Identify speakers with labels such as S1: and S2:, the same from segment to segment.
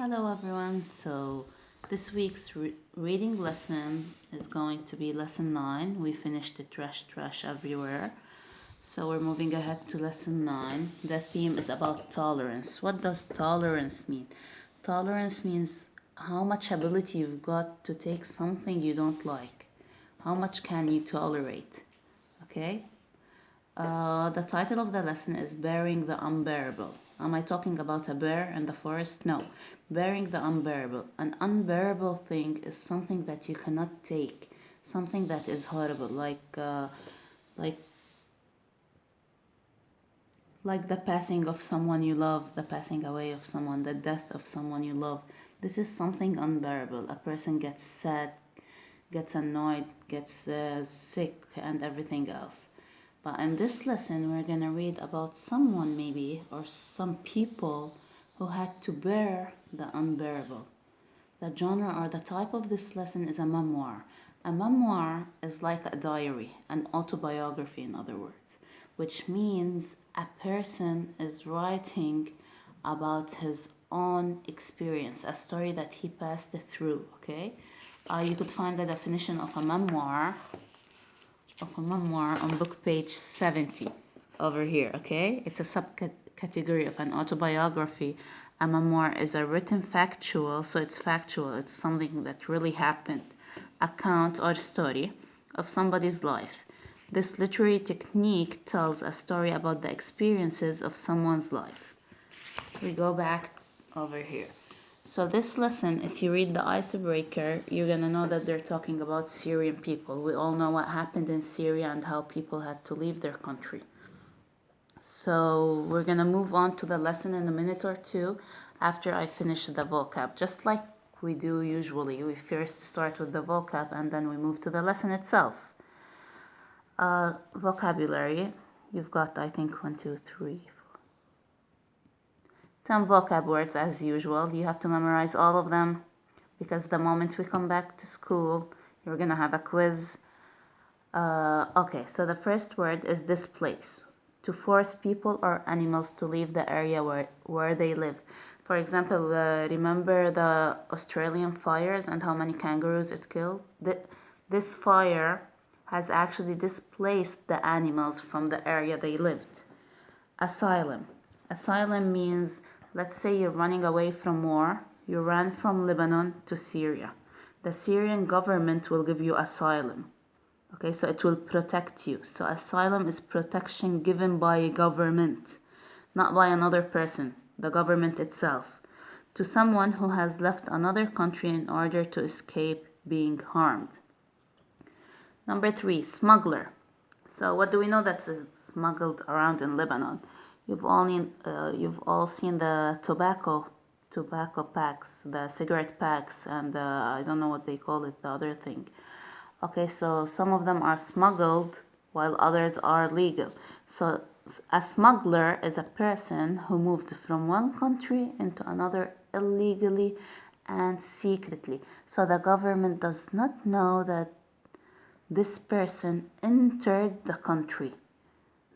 S1: Hello everyone. So this week's reading lesson is going to be lesson 9. We finished the trash everywhere. So we're moving ahead to lesson 9. The theme is about tolerance. What does tolerance mean? Tolerance means how much ability you've got to take something you don't like. How much can you tolerate? Okay? The title of the lesson is Bearing the Unbearable. Am I talking about a bear in the forest? No. Bearing the unbearable. An unbearable thing is something that you cannot take, something that is horrible, like like the passing of someone you love, the passing away of someone, the death of someone you love. This is something unbearable. A person gets sad, gets annoyed, gets sick, and everything else. But in this lesson, we're going to read about someone, maybe, or some people who had to bear the unbearable. The genre or the type of this lesson is a memoir. A memoir is like a diary, an autobiography, in other words, which means a person is writing about his own experience, a story that he passed through, okay? You could find the definition of a memoir on book page 70 over here, okay? It's a subcategory of an autobiography. A memoir is a written factual, so it's factual, it's something that really happened, account or story of somebody's life. This literary technique tells a story about the experiences of someone's life. We go back over here. So this lesson, if you read the icebreaker, you're going to know that they're talking about Syrian people. We all know what happened in Syria and how people had to leave their country. So we're going to move on to the lesson in a minute or two after I finish the vocab. Just like we do usually. We first start with the vocab and then we move to the lesson itself. Vocabulary. You've got, I think, 1, 2, 3, 10 vocab words as usual. You have to memorize all of them because the moment we come back to school, you're going to have a quiz. Okay, so the first word is displace. To force people or animals to leave the area where they live. For example, remember the Australian fires and how many kangaroos it killed? This fire has actually displaced the animals from the area they lived. Asylum. Asylum means, let's say you're running away from war. You ran from Lebanon to Syria. The Syrian government will give you asylum. Okay, so it will protect you. So asylum is protection given by a government, not by another person, the government itself, to someone who has left another country in order to escape being harmed. Number 3, smuggler. So what do we know that's smuggled around in Lebanon? You've all seen the tobacco packs, the cigarette packs, and I don't know what they call it, the other thing. Okay, so some of them are smuggled while others are legal. So a smuggler is a person who moved from one country into another illegally and secretly. So the government does not know that this person entered the country.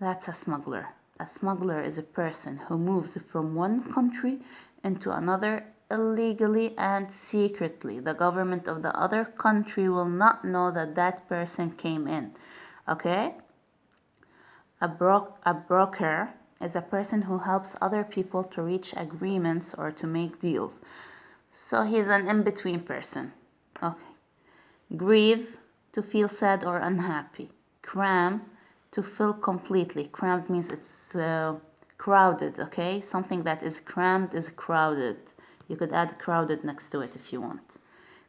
S1: That's a smuggler. A smuggler is a person who moves from one country into another illegally and secretly. The government of the other country will not know that that person came in. Okay? A broker is a person who helps other people to reach agreements or to make deals. So he's an in-between person. Okay. Grieve, to feel sad or unhappy. Cram, to fill completely. Crammed means it's crowded, okay? Something that is crammed is crowded. You could add crowded next to it if you want.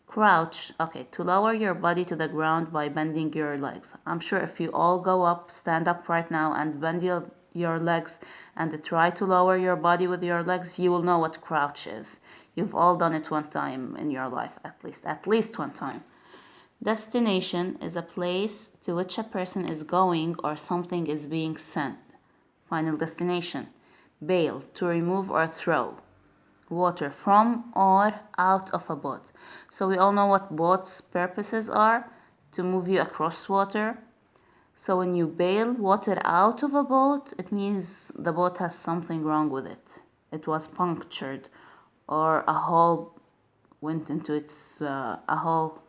S1: Crouch, okay, to lower your body to the ground by bending your legs. I'm sure if you all go up, stand up right now and bend your legs and try to lower your body with your legs, you will know what crouch is. You've all done it one time in your life, at least one time. Destination is a place to which a person is going or something is being sent. Final destination. Bail, to remove or throw. Water, from or out of a boat. So we all know what boats' purposes are, to move you across water. So when you bail water out of a boat, it means the boat has something wrong with it. It was punctured or a hole went into its a hole.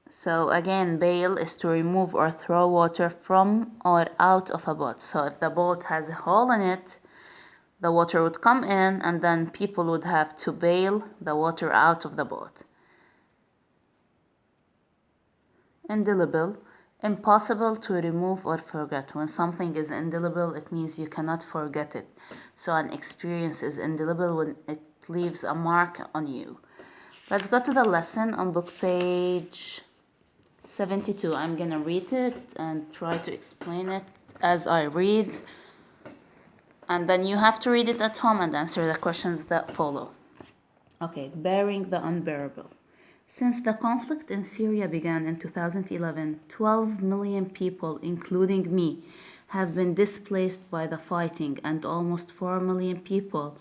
S1: So again, bail is to remove or throw water from or out of a boat. So if the boat has a hole in it, the water would come in and then people would have to bail the water out of the boat. Indelible, impossible to remove or forget. When something is indelible, it means you cannot forget it. So an experience is indelible when it leaves a mark on you. Let's go to the lesson on book page 72. I'm gonna read it and try to explain it as I read. And then you have to read it at home and answer the questions that follow. Okay, bearing the unbearable. Since the conflict in Syria began in 2011, 12 million people, including me, have been displaced by the fighting, and almost 4 million people,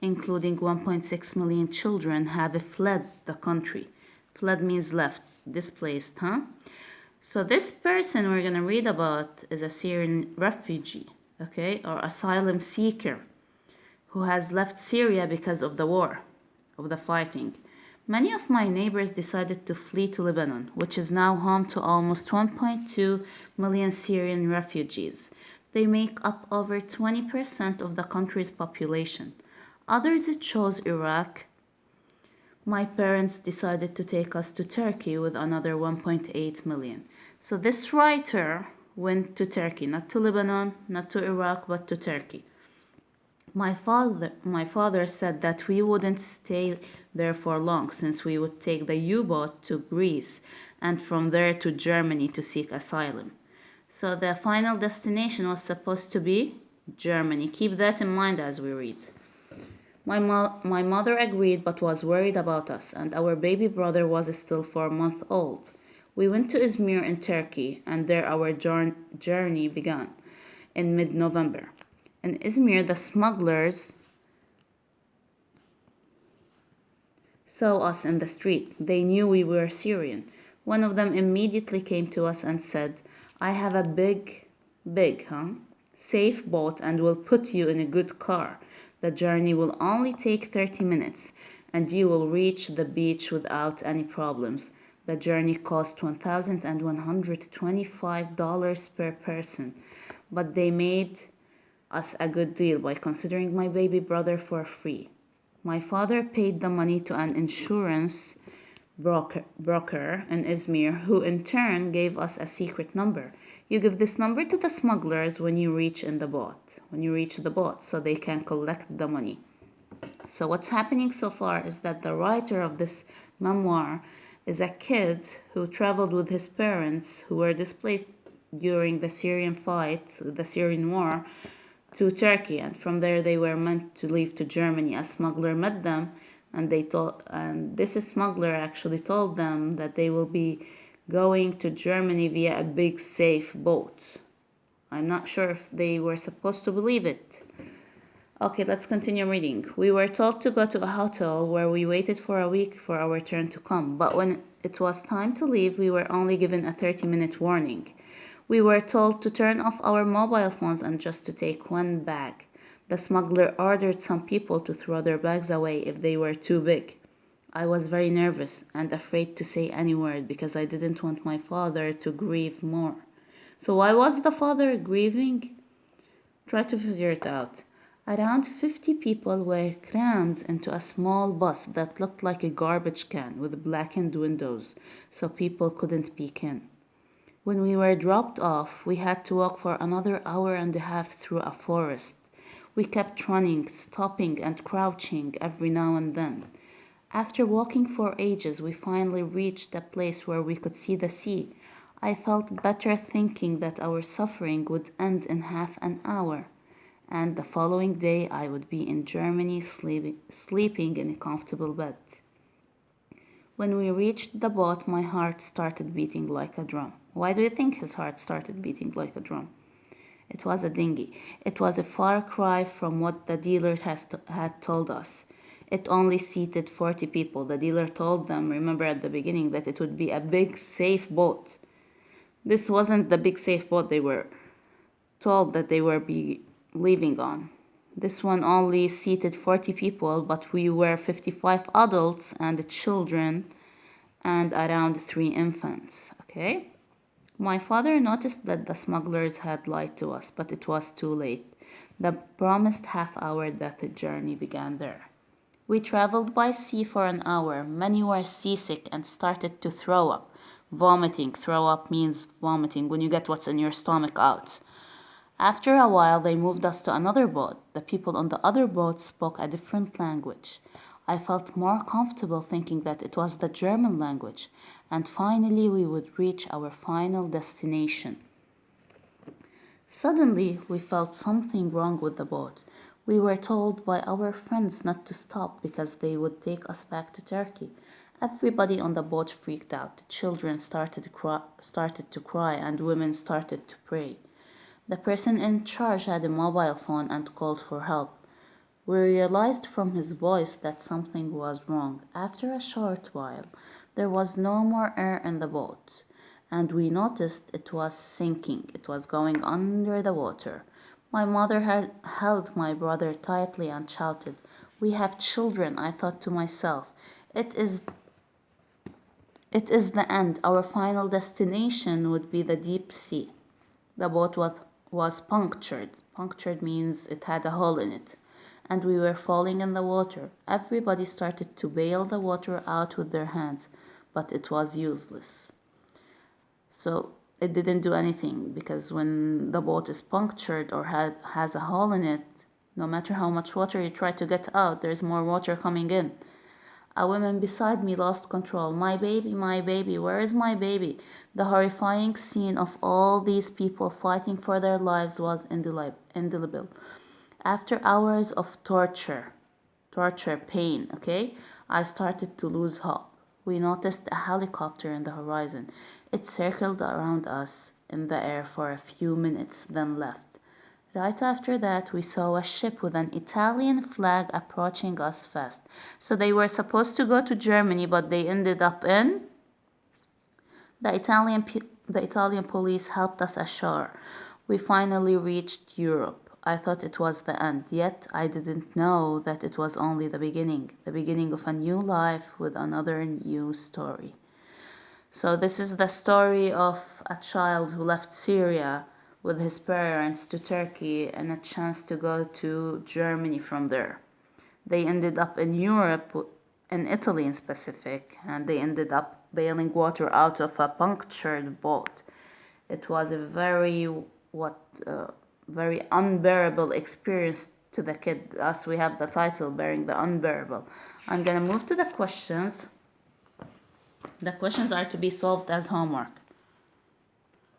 S1: including 1.6 million children, have fled the country. Fled means left, displaced, huh? So this person we're going to read about is a Syrian refugee, okay, or asylum seeker who has left Syria because of the war, of the fighting. Many of my neighbors decided to flee to Lebanon, which is now home to almost 1.2 million Syrian refugees. They make up over 20% of the country's population. Others chose Iraq. My parents decided to take us to Turkey with another 1.8 million. So this writer went to Turkey, not to Lebanon, not to Iraq, but to Turkey. My father said that we wouldn't stay there for long since we would take the U-boat to Greece and from there to Germany to seek asylum. So the final destination was supposed to be Germany. Keep that in mind as we read. My mother agreed but was worried about us, and our baby brother was still 4 months old. We went to Izmir in Turkey, and there our journey began in mid November. In Izmir, the smugglers saw us in the street. They knew we were Syrian. One of them immediately came to us and said, I have a big, safe boat and will put you in a good car. The journey will only take 30 minutes and you will reach the beach without any problems. The journey cost $1,125 per person, but they made us a good deal by considering my baby brother for free. My father paid the money to an insurance broker in Izmir, who in turn gave us a secret number. You give this number to the smugglers when you reach the boat, so they can collect the money. So what's happening so far is that the writer of this memoir is a kid who traveled with his parents who were displaced during the Syrian war, to Turkey, and from there they were meant to leave to Germany. A smuggler met them, and this smuggler actually told them that they will be going to Germany via a big safe boat. I'm not sure if they were supposed to believe it. Okay, let's continue reading. We were told to go to a hotel where we waited for a week for our turn to come, but when it was time to leave, we were only given a 30-minute warning. We were told to turn off our mobile phones and just to take one bag. The smuggler ordered some people to throw their bags away if they were too big. I was very nervous and afraid to say any word because I didn't want my father to grieve more. So why was the father grieving? Try to figure it out. Around 50 people were crammed into a small bus that looked like a garbage can with blackened windows, so people couldn't peek in. When we were dropped off, we had to walk for another hour and a half through a forest. We kept running, stopping, and crouching every now and then. After walking for ages, we finally reached a place where we could see the sea. I felt better thinking that our suffering would end in half an hour, and the following day I would be in Germany sleeping in a comfortable bed. When we reached the boat, my heart started beating like a drum. Why do you think his heart started beating like a drum? It was a dinghy. It was a far cry from what the dealer had told us. It only seated 40 people. The dealer told them, remember at the beginning, that it would be a big, safe boat. This wasn't the big, safe boat they were told that they were leaving on. This one only seated 40 people, but we were 55 adults and children and around 3 infants, okay? My father noticed that the smugglers had lied to us, but it was too late. The promised half-hour death journey began there. We traveled by sea for an hour. Many were seasick and started to throw up. Vomiting. Throw up means vomiting when you get what's in your stomach out. After a while, they moved us to another boat. The people on the other boat spoke a different language. I felt more comfortable thinking that it was the German language, and finally we would reach our final destination. Suddenly, we felt something wrong with the boat. We were told by our friends not to stop because they would take us back to Turkey. Everybody on the boat freaked out. Children started to cry, and women started to pray. The person in charge had a mobile phone and called for help. We realized from his voice that something was wrong. After a short while, there was no more air in the boat, and we noticed it was sinking. It was going under the water. My mother had held my brother tightly and shouted, "We have children," I thought to myself. It is it is the end. Our final destination would be the deep sea. The boat was punctured. Punctured means it had a hole in it. And we were falling in the water. Everybody started to bail the water out with their hands, but it was useless. So it didn't do anything because when the boat is punctured or has a hole in it, no matter how much water you try to get out, there's more water coming in. A woman beside me lost control. My baby, where is my baby? The horrifying scene of all these people fighting for their lives was indelible. After hours of torture, pain, okay, I started to lose hope. We noticed a helicopter in the horizon. It circled around us in the air for a few minutes, then left. Right after that, we saw a ship with an Italian flag approaching us fast. So they were supposed to go to Germany, but they ended up in the Italian police helped us ashore. We finally reached Europe. I thought it was the end, yet I didn't know that it was only the beginning of a new life with another new story. So this is the story of a child who left Syria with his parents to Turkey and a chance to go to Germany from there. They ended up in Europe, in Italy in specific, and they ended up bailing water out of a punctured boat. It was a very unbearable experience to the kid. Thus, we have the title bearing the unbearable. I'm gonna move to the questions. The questions are to be solved as homework.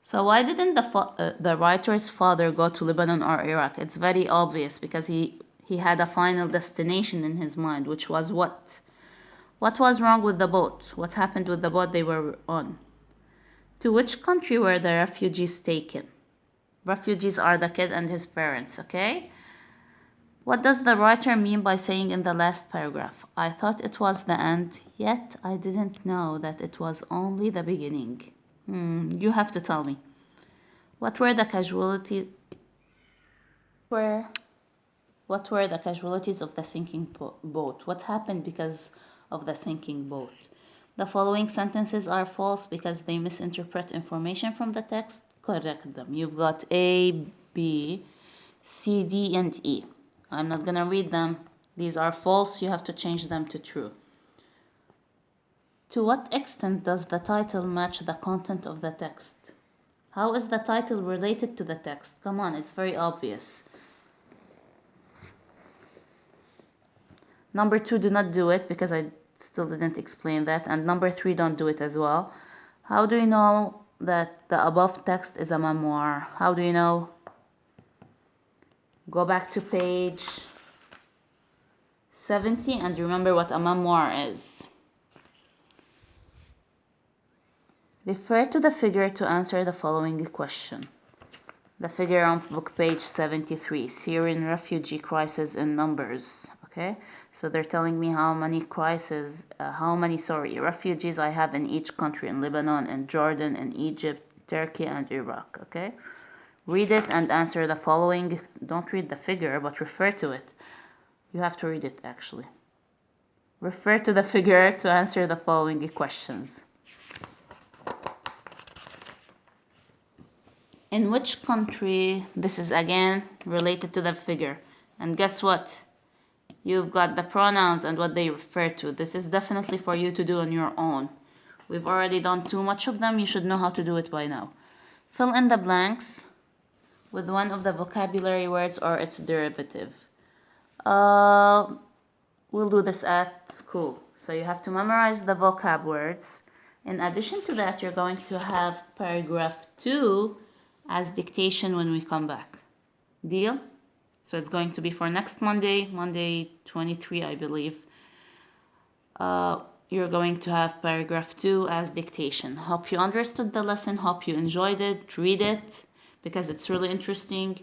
S1: So why didn't the writer's father go to Lebanon or Iraq? It's very obvious because he had a final destination in his mind, which was what? What was wrong with the boat? What happened with the boat they were on? To which country were the refugees taken? Refugees are the kid and his parents, okay? What does the writer mean by saying in the last paragraph, I thought it was the end, yet I didn't know that it was only the beginning? You have to tell me. What were the casualties? What were the casualties of the sinking boat? What happened because of the sinking boat? The following sentences are false because they misinterpret information from the text. Correct them. You've got A, B, C, D, and E. I'm not gonna read them. These are false. You have to change them to true. To what extent does the title match the content of the text? How is the title related to the text? Come on, it's very obvious. Number 2, do not do it because I still didn't explain that. And number 3, don't do it as well. How do you know that the above text is a memoir? How do you know? Go back to page 70 and remember what a memoir is. Refer to the figure to answer the following question. The figure on book page 73, Syrian refugee crisis in numbers. Okay, so they're telling me how many refugees I have in each country, in Lebanon, in Jordan, in Egypt, Turkey, and Iraq. Okay, Read it and answer the following. Don't read the figure, but refer to it. You have to read it actually. Refer to the figure to answer the following questions. In which country? This is again related to the figure. And guess what? You've got the pronouns and what they refer to. This is definitely for you to do on your own. We've already done too much of them. You should know how to do it by now. Fill in the blanks with one of the vocabulary words or its derivative. We'll do this at school. So you have to memorize the vocab words. In addition to that, you're going to have paragraph 2 as dictation when we come back. Deal? So it's going to be for next Monday, Monday 23, I believe. You're going to have paragraph 2 as dictation. Hope you understood the lesson. Hope you enjoyed it. Read it because it's really interesting.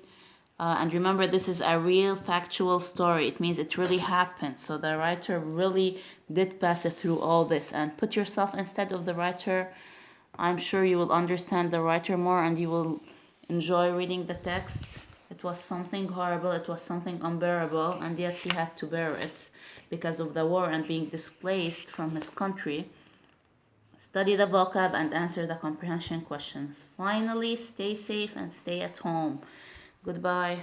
S1: And remember, this is a real factual story. It means it really happened. So the writer really did pass it through all this. And put yourself instead of the writer. I'm sure you will understand the writer more and you will enjoy reading the text. It was something horrible. It was something unbearable. And yet he had to bear it because of the war and being displaced from his country. Study the vocab and answer the comprehension questions. Finally, stay safe and stay at home. Goodbye.